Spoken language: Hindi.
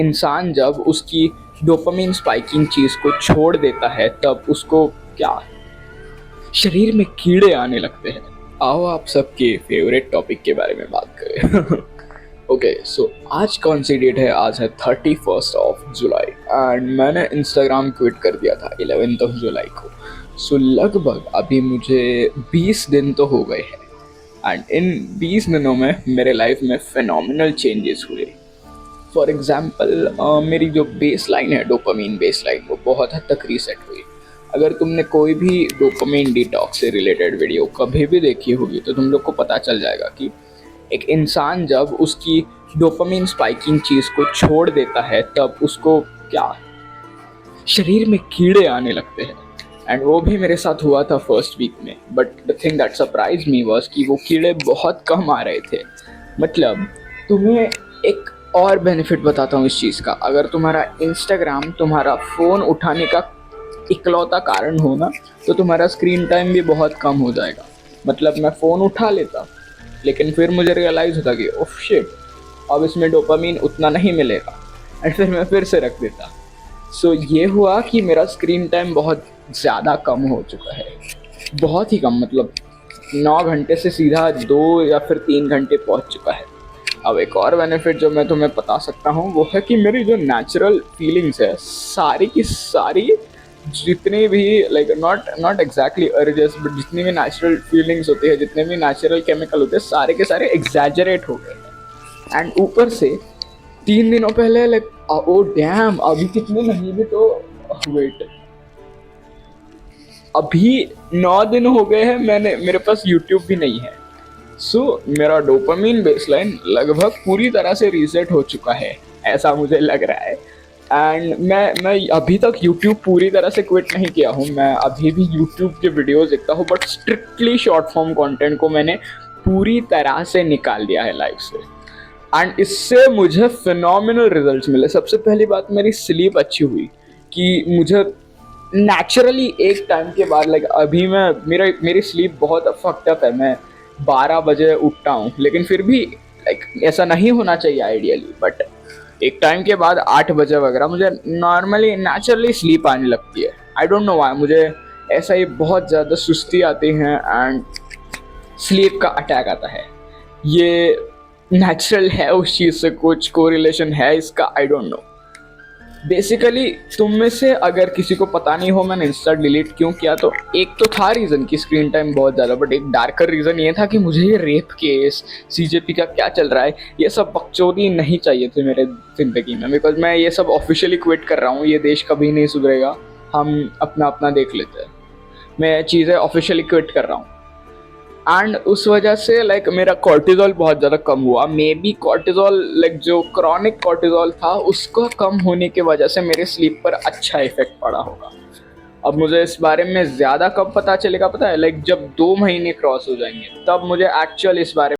इंसान जब उसकी डोपामिन स्पाइकिंग चीज़ को छोड़ देता है तब उसको क्या शरीर में कीड़े आने लगते हैं। आओ आप सबके फेवरेट टॉपिक के बारे में बात करें। ओके सो आज कौन सी डेट है? आज है 31 जुलाई एंड मैंने इंस्टाग्राम क्विट कर दिया था 11 जुलाई को। सो लगभग अभी मुझे 20 दिन तो हो गए हैं एंड इन 20 दिनों में मेरे लाइफ में फिनोमिनल चेंजेस हुए। फॉर एग्जाम्पल मेरी जो बेस लाइन है, डोपामीन बेस लाइन, वो बहुत हद तक रीसेट हुई। अगर तुमने कोई भी डोपामीन डिटॉक्स से रिलेटेड वीडियो कभी भी देखी होगी तो तुम लोग को पता चल जाएगा कि एक इंसान जब उसकी डोपामीन स्पाइकिंग चीज़ को छोड़ देता है तब उसको क्या शरीर में कीड़े आने लगते हैं। एंड वो भी मेरे साथ हुआ था फर्स्ट वीक में, but the thing that surprise me was कि वो कीड़े बहुत कम आ रहे थे। मतलब तुम्हें एक और बेनिफिट बताता हूँ इस चीज़ का। अगर तुम्हारा इंस्टाग्राम तुम्हारा फ़ोन उठाने का इकलौता कारण हो ना, तो तुम्हारा स्क्रीन टाइम भी बहुत कम हो जाएगा। मतलब मैं फ़ोन उठा लेता लेकिन फिर मुझे रियलाइज़ होता कि ओह शिट, अब इसमें डोपामीन उतना नहीं मिलेगा, एंड फिर मैं फिर से रख देता। सो ये हुआ कि मेरा स्क्रीन टाइम बहुत ज़्यादा कम हो चुका है, बहुत ही कम। मतलब 9 घंटे से सीधा 2 या फिर 3 घंटे पहुंच चुका है। अब एक और बेनिफिट जो मैं तुम्हें बता सकता हूँ वो है कि मेरी जो नेचुरल फीलिंग्स है सारी की सारी, जितनी भी like not exactly urges, but जितनी भी नेचुरल फीलिंग्स होती है, जितने भी नेचुरल केमिकल होते हैं, सारे के सारे एग्जैजरेट हो गए हैं। एंड ऊपर से 3 दिनों पहले लाइक ओ डैम, अभी कितने महीने तो वेट, अभी 9 दिन हो गए हैं मेरे पास यूट्यूब भी नहीं है। सो मेरा डोपामीन बेसलाइन लगभग पूरी तरह से रीसेट हो चुका है, ऐसा मुझे लग रहा है। एंड मैं अभी तक यूट्यूब पूरी तरह से क्विट नहीं किया हूँ। मैं अभी भी यूट्यूब के वीडियोस देखता हूँ, but strictly short form content को मैंने पूरी तरह से निकाल दिया है लाइफ से। एंड इससे मुझे फिनोमिनल रिजल्ट्स मिले। सबसे पहली बात, मेरी स्लीप अच्छी हुई कि मुझे नेचुरली एक टाइम के बाद लाइक अभी मैं मेरी स्लीप बहुत फक्ड अप है। मैं 12 बजे उठता हूँ, लेकिन फिर भी लाइक ऐसा नहीं होना चाहिए आइडियली, बट एक टाइम के बाद 8 बजे वगैरह मुझे नॉर्मली नेचुरली स्लीप आने लगती है। आई डोंट नो व्हाई, मुझे ऐसा ही बहुत ज़्यादा सुस्ती आती है एंड स्लीप का अटैक आता है। ये नेचुरल है, उस चीज़ से कुछ कोरिलेशन है इसका, आई डोंट नो। बेसिकली तुम में से अगर किसी को पता नहीं हो मैंने इंस्टा डिलीट क्यों किया, तो एक तो था रीज़न कि स्क्रीन टाइम बहुत ज़्यादा, बट एक डार्कर रीज़न ये था कि मुझे ये रेप केस, सीजेपी का क्या चल रहा है, ये सब बकचोदी नहीं चाहिए थे मेरे ज़िंदगी में। बिकॉज मैं ये सब ऑफिशियली क्विट कर रहा हूँ, ये देश कभी नहीं सुधरेगा, हम अपना अपना देख लेते हैं। मैं चीज़ें ऑफिशियली क्विट कर रहा हूँ एंड उस वजह से लाइक मेरा कॉर्टिजोल बहुत ज़्यादा कम हुआ। मे बी कॉर्टिजोल लाइक जो क्रॉनिक कॉर्टिजोल था उसका कम होने की वजह से मेरे स्लीप पर अच्छा इफेक्ट पड़ा होगा। अब मुझे इस बारे में ज़्यादा कब पता चलेगा पता है? लाइक जब 2 महीने क्रॉस हो जाएंगे तब मुझे एक्चुअल इस बारे